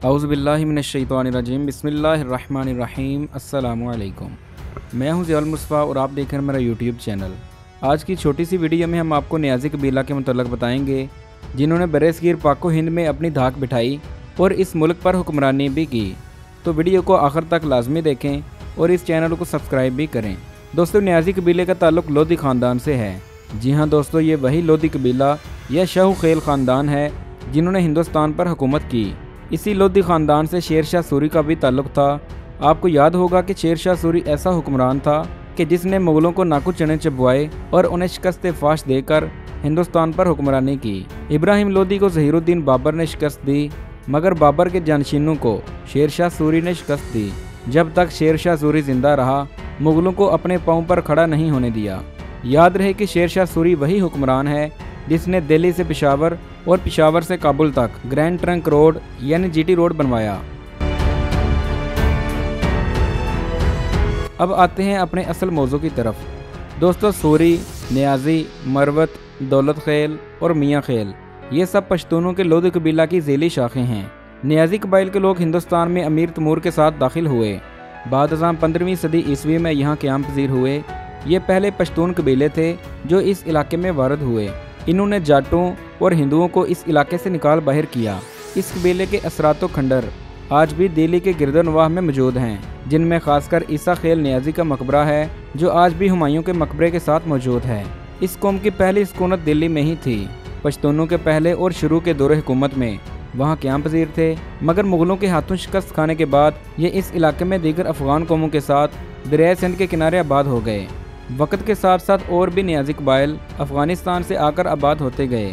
औज़ुबिल्लाहि मिनश्शैतानिर्रजीम बिस्मिल्लाहिर्रहमानिर्रहीम अस्सलामु अलैकुम। मैं हूं ज़ियाउल मुस्तफ़ा और आप देख रहे हैं मेरा यूट्यूब चैनल। आज की छोटी सी वीडियो में हम आपको नियाज़ी कबीला के मुतल्लक़ बताएंगे, जिन्होंने बरसगीर पाको हिंद में अपनी धाक बिठाई और इस मुल्क पर हुक्मरानी भी की। तो वीडियो को आखिर तक लाजमी देखें और इस चैनल को सब्सक्राइब भी करें। दोस्तों, नियाज़ी कबीले का ताल्लुक़ लोधी ख़ानदान से है। जी हाँ दोस्तों, ये वही लोधी कबीला या शाहू खेल ख़ानदान है जिन्होंने हिंदुस्तान पर हुकूमत की। इसी लोधी ख़ानदान से शेर शाह सूरी का भी ताल्लुक़ था। आपको याद होगा कि शेर शाह सूरी ऐसा हुक्मरान था कि जिसने मुग़लों को नाकू चने चबवाए और उन्हें शिकस्त फाश देकर हिंदुस्तान पर हुक्मरानी की। इब्राहिम लोधी को ज़हीरुद्दीन बाबर ने शिकस्त दी, मगर बाबर के जानशीनों को शेर शाह सूरी ने शिकस्त दी। जब तक शेर शाह सूरी जिंदा रहा, मुग़लों को अपने पाँव पर खड़ा नहीं होने दिया। याद रहे कि शेर शाह सूरी वही हुक्मरान है जिसने दिल्ली से पेशावर और पेशावर से काबुल तक ग्रैंड ट्रंक रोड यानी जीटी रोड बनवाया। अब आते हैं अपने असल मौजू की तरफ। दोस्तों, सूरी, नियाज़ी, मरवत, दौलत खेल और मियाँ खेल ये सब पश्तूनों के लोधी कबीला की ज़ेली शाखें हैं। नियाज़ी कबाइल के लोग हिंदुस्तान में अमीर तैमूर के साथ दाखिल हुए। बाद 15वीं सदी ईस्वी में यहाँ क़याम पज़ीर हुए। ये पहले पश्तून कबीले थे जो इस इलाके में वारद हुए। इन्होंने जाटों और हिंदुओं को इस इलाके से निकाल बाहर किया। इस कबीले के असरात व खंडर आज भी दिल्ली के गिरदनवाह में मौजूद हैं, जिनमें खासकर ईसा खेल नियाज़ी का मकबरा है जो आज भी हुमायूं के मकबरे के साथ मौजूद है। इस कौम की पहली सुकूनत दिल्ली में ही थी। पश्तूनों के पहले और शुरू के दौरे हुकूमत में वहाँ क़याम पज़ीर थे, मगर मुग़लों के हाथों शिकस्त खाने के बाद ये इस इलाके में दीगर अफ़गान कौमों के साथ दरिया सिंध के किनारे आबाद हो गए। वक्त के साथ साथ और भी नियाज़ी कबाइल अफ़गानिस्तान से आकर आबाद होते गए।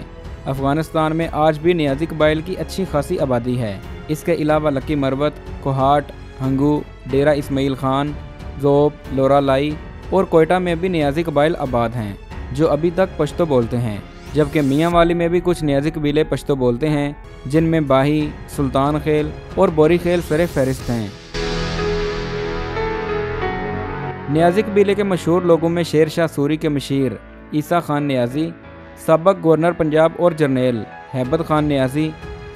अफ़गानिस्तान में आज भी नियाज़ी कबाइल की अच्छी खासी आबादी है। इसके अलावा लकी मरवत, कोहाट, हंगू, डेरा इस्माइल खान, ज़ोब, लोरालाई और कोयटा में भी नियाज़ी कबाइल आबाद हैं जो अभी तक पश्तो बोलते हैं। जबकि मियाँ वाली में भी कुछ नियाज़ी कबीले पश्तो बोलते हैं, जिनमें बाही, सुल्तान खेल और बोरी खेल सरे फहरिस्त हैं। नियाज़ी कबीले के मशहूर लोगों में शेर शाह सूरी के मशीर ईसा खान नियाज़ी, सबक गवर्नर पंजाब और जर्नैल हैबत खान नियाज़ी,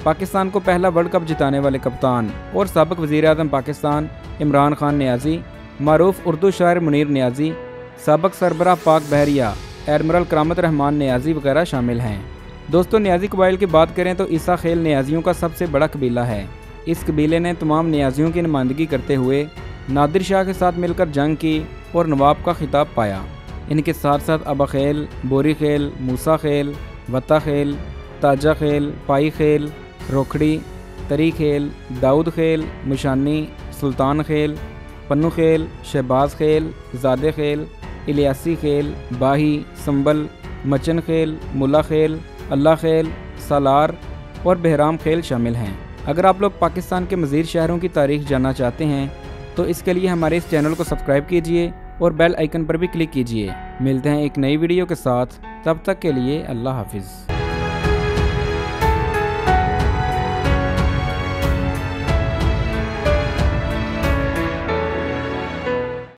पाकिस्तान को पहला वर्ल्ड कप जिताने वाले कप्तान और सबक वज़ीर आज़म पाकिस्तान इमरान खान नियाज़ी, मारूफ उर्दू शायर मुनीर नियाज़ी, सबक सरबराह पाक बहरिया एडमिरल करामत रहमान नियाज़ी वगैरह शामिल हैं। दोस्तों, नियाज़ी कबाइल की बात करें तो ईसा खेल नियाज़ियों का सबसे बड़ा कबीला है। इस कबीले ने तमाम नियाज़ियों की नुमाइंदगी करते हुए नादिर शाह के साथ मिलकर जंग की और नवाब का खिताब पाया। इनके साथ साथ अबा खेल, बोरी खेल, मूसा खेल, वत्ता खेल, ताजा खेल, पाई खेल, रोखड़ी, तरी खेल, दाऊद खेल, मुशानी, सुल्तान खेल, पन्नू खेल, शहबाज खेल, ज़ादे खेल, इलियासी खेल, बाही, संबल, मचन खेल, मुला खेल, अल्लाह खेल, सालार और बहराम खेल शामिल हैं। अगर आप लोग पाकिस्तान के मज़ीद शहरों की तारीख़ जानना चाहते हैं तो इसके लिए हमारे इस चैनल को सब्सक्राइब कीजिए और बेल आइकन पर भी क्लिक कीजिए। मिलते हैं एक नई वीडियो के साथ, तब तक के लिए अल्लाह हाफिज़।